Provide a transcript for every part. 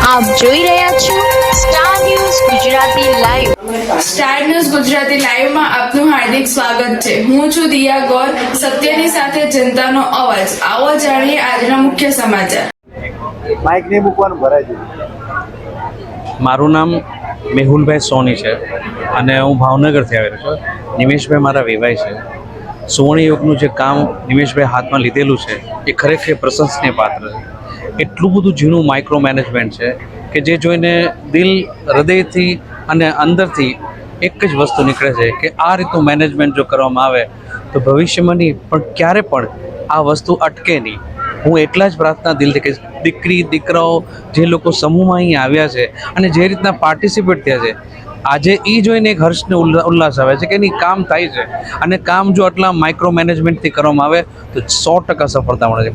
આપ જોઈ રહ્યા છો star news Gujarati live. Star news Gujarati લાઈવમાં આપનું હાર્દિક સ્વાગત છે। હું છું દિયા ગોર, સત્યની સાથે જનતાનો અવાજ। આવો જાણીએ આજના મુખ્ય સમાચાર। માઇક નહીં મૂકવાનું ભરાય છે। મારું નામ મેહુલભાઈ સોની છે અને હું ભાવનગરથી આવેલો છું। નિમેશભાઈ મારા વેવાય છે। સુવર્ણ યુગનું જે કામ નિમેશભાઈ હાથમાં લીધેલું છે એ ખરેખર પ્રશંસનીય પાત્ર છે। એટલું બધું ઝીણું માઇક્રો મેનેજમેન્ટ છે કે જે જોઈને દિલ, હૃદયથી અને અંદરથી એક જ વસ્તુ નીકળે છે કે આ રીતનું મેનેજમેન્ટ જો કરવામાં આવે તો ભવિષ્યમાં નહીં પણ ક્યારે પણ આ વસ્તુ અટકે નહીં। હું એટલા જ પ્રાર્થના દિલથી કે દીકરી દીકરાઓ જે લોકો સમૂહમાં અહીં આવ્યા છે અને જે રીતના પાર્ટિસિપેટ થયા છે, આજે એ જોઈને એક હર્ષને ઉલ્લાસ આવે છે કે એની કામ થાય છે અને કામ જો આટલા માઇક્રો મેનેજમેન્ટથી કરવામાં આવે તો 100% સફળતા મળે છે।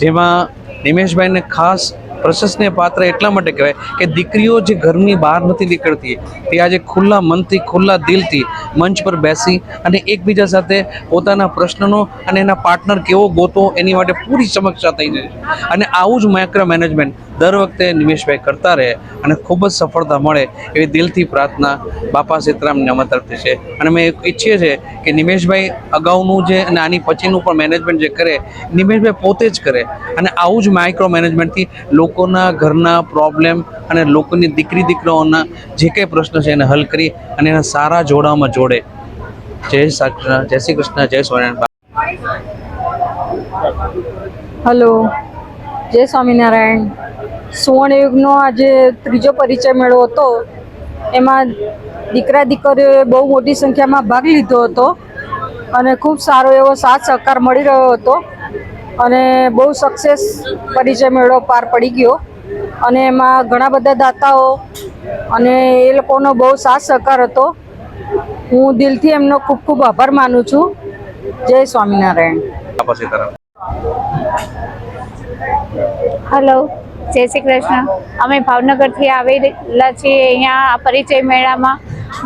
જેમાં નિમેશભાઈને ખાસ પ્રશંસનીય પાત્ર એટલા માટે કહેવાય કે દીકરીઓ જે ઘરની બહાર નથી નીકળતી તે આજે ખુલ્લા મનથી, ખુલ્લા દિલથી મંચ પર બેસી અને એકબીજા સાથે પોતાના પ્રશ્નનો અને એના પાર્ટનર કેવો ગોતો એની માટે પૂરી સમીક્ષા થઈ જાય છે। અને આવું જ માઇક્રો મેનેજમેન્ટ દર વખતે નિમેશભાઈ કરતા રહે અને ખૂબ જ સફળતા મળે એવી દિલથી પ્રાર્થના બાપા સીતારામની અમારા તરફથી છે। અને અમે ઈચ્છીએ છીએ કે નિમેશભાઈ અગાઉનું જે અને આની પછીનું પણ મેનેજમેન્ટ જે કરે નિમેશભાઈ પોતે જ કરે અને આવું જ માઇક્રો મેનેજમેન્ટથી લોકોના ઘરના પ્રોબ્લેમ અને લોકોની દીકરી દીકરાઓના જે કંઈ પ્રશ્ન છે એને હલ કરી અને એના સારા જોડામાં જોડે। જય શ્રી કૃષ્ણ, જય સ્વામિનારાયણ। હલો, જય સ્વામિનારાયણ। સુવર્ણ યુગનો આજે ત્રીજો પરિચય મેળો હતો, એમાં દીકરા દીકરીઓએ બહુ મોટી સંખ્યામાં ભાગ લીધો હતો અને ખૂબ સારો એવો સાથ સહકાર મળી રહ્યો હતો અને બહુ સક્સેસ પરિચય મેળો પાર પડી ગયો અને એમાં ઘણા બધા દાતાઓ અને એ લોકોનો બહુ સાથ સહકાર હતો। હું દિલથી એમનો ખૂબ ખૂબ આભાર માનું છું। જય સ્વામિનારાયણ। બાપા સીતારામ। હલો, જય શ્રી કૃષ્ણ। અમે ભાવનગરથી આવેલા છીએ। અહીંયા આ પરિચય મેળામાં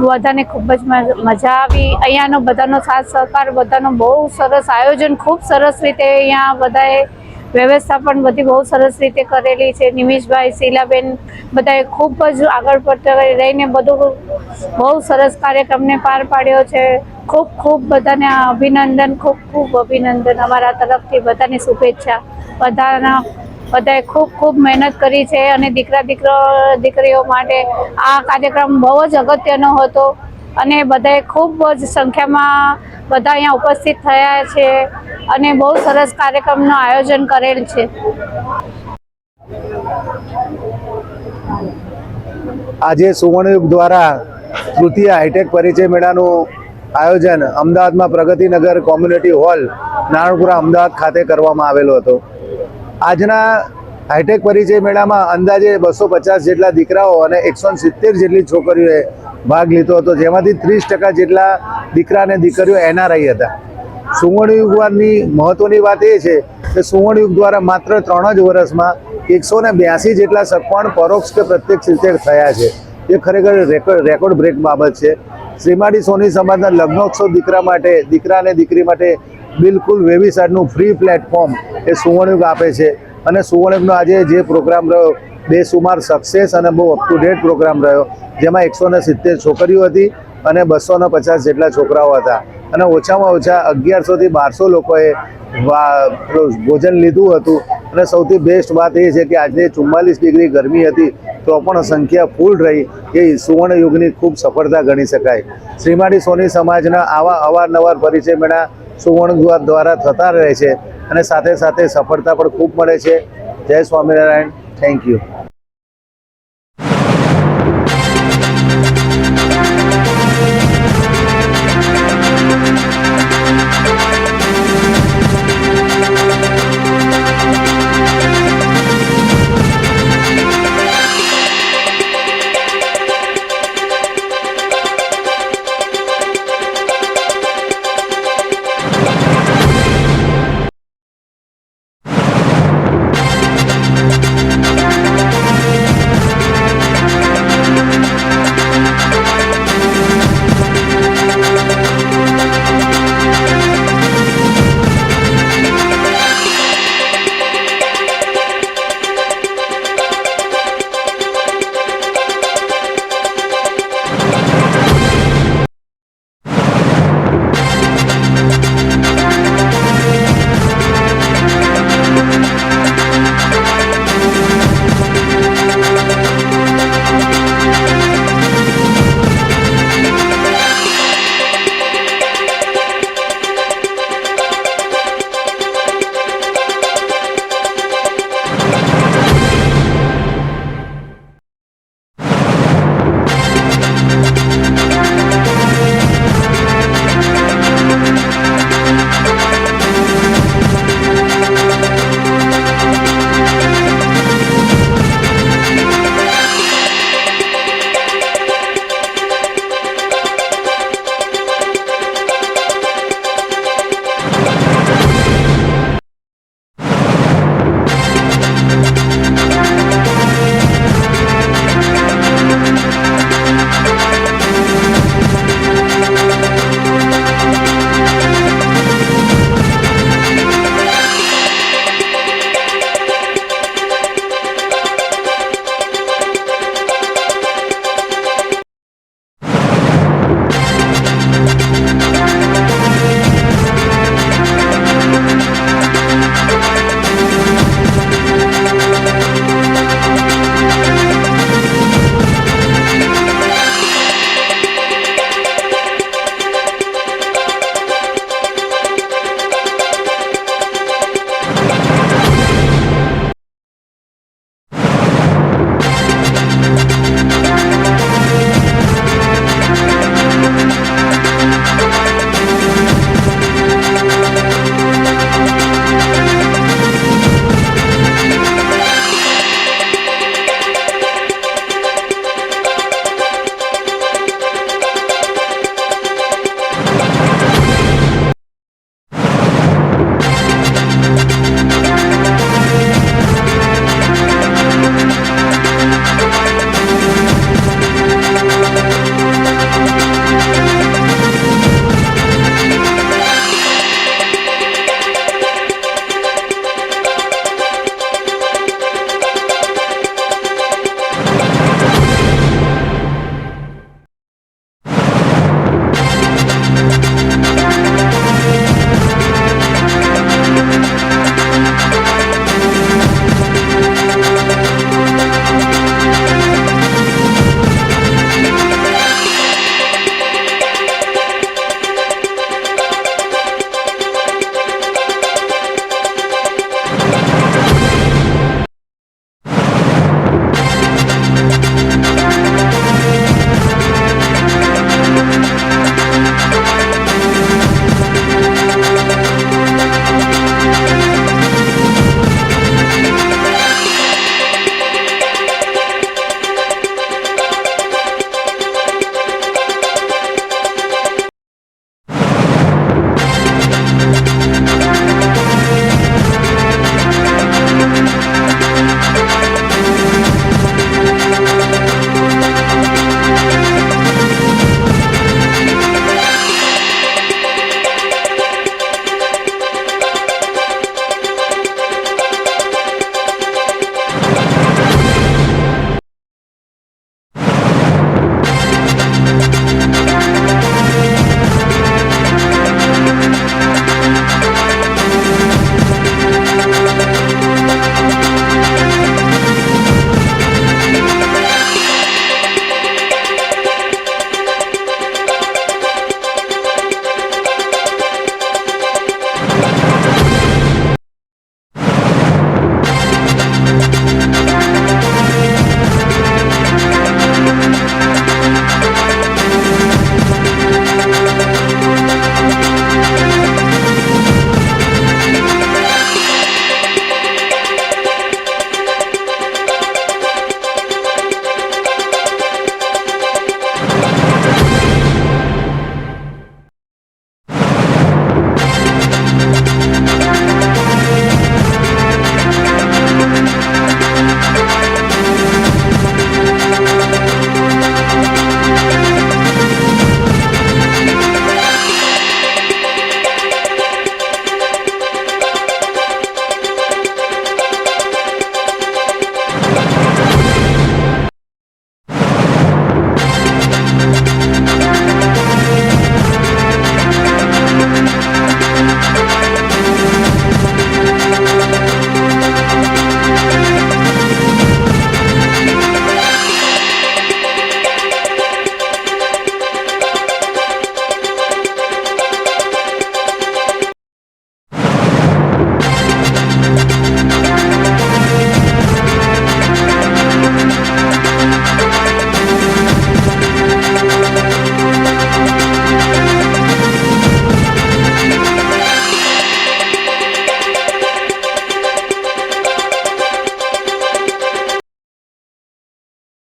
બધાને ખૂબ જ મજા આવી। અહીંયાનો બધાનો સાથ સહકાર, બધાનો બહુ સરસ આયોજન, ખૂબ સરસ રીતે અહીંયા બધાએ વ્યવસ્થા પણ બધી બહુ સરસ રીતે કરેલી છે। નિમેશભાઈ, શીલાબેન બધાએ ખૂબ જ આગળ પડતા રહીને બધું બહુ સરસ કાર્યક્રમને પાર પાડ્યો છે। ખૂબ ખૂબ બધાને અભિનંદન, ખૂબ ખૂબ અભિનંદન અમારા તરફથી, બધાની શુભેચ્છા। બધાએ ખૂબ ખૂબ મહેનત કરી છે અને દીકરીઓ માટે આ કાર્યક્રમ બહુ જ અગત્યનો હતો અને બધાએ ખૂબ જ સંખ્યામાં બધા અહીંયા ઉપસ્થિત થયા છે અને બહુ સરસ કાર્યક્રમનું આયોજન કરેલ છે। આજે સુવર્ણયુગ દ્વારા તૃતીય હાઈટેક પરિચય મેળાનું આયોજન અમદાવાદમાં પ્રગતિનગર કોમ્યુનિટી હોલ, નારણપુરા, અમદાવાદ ખાતે કરવામાં આવેલો હતો। આજના હાઈટેક પરિચય મેળામાં અંદાજે 250 જેટલા દીકરાઓ અને 170 જેટલી છોકરીઓએ ભાગ લીધો હતો, જેમાંથી 30% જેટલા દીકરા અને દીકરીઓ NRI હતા। સુવર્ણયુગની મહત્વની વાત એ છે કે સુવર્ણયુગ દ્વારા માત્ર 3 જ વર્ષમાં 182 જેટલા સગપણ પરોક્ષ કે પ્રત્યક્ષ રીતે થયા છે। એ ખરેખર રેકોર્ડ બ્રેક બાબત છે। શ્રીમાડી સોની સમાજના લગ્નોત્સવ દીકરા અને દીકરી માટે બિલકુલ વેબિસાઇટનું ફ્રી પ્લેટફોર્મ એ સુવર્ણયુગ આપે છે અને સુવર્ણયુગનો આજે જે પ્રોગ્રામ રહ્યો બેસુમાર સક્સેસ અને બહુ અપ ટુ ડેટ પ્રોગ્રામ રહ્યો, જેમાં 170 છોકરીઓ હતી અને 250 જેટલા છોકરાઓ હતા અને ઓછામાં ઓછા 1100 થી 1200 લોકોએ ભોજન લીધું હતું। અને સૌથી બેસ્ટ વાત એ છે કે આજે 44 ડિગ્રી ગરમી હતી તો પણ સંખ્યા ફૂલ રહી, એ સુવર્ણ યુગની ખૂબ સફળતા ગણી શકાય। શ્રીમાડી સોની સમાજના આવા અવારનવાર પરિચય મેળા સુવર્ણ દ્વારા થતા રહે છે અને સાથે સાથે સફળતા પણ ખૂબ મળે છે। જય સ્વામિનારાયણ, થેન્ક યુ।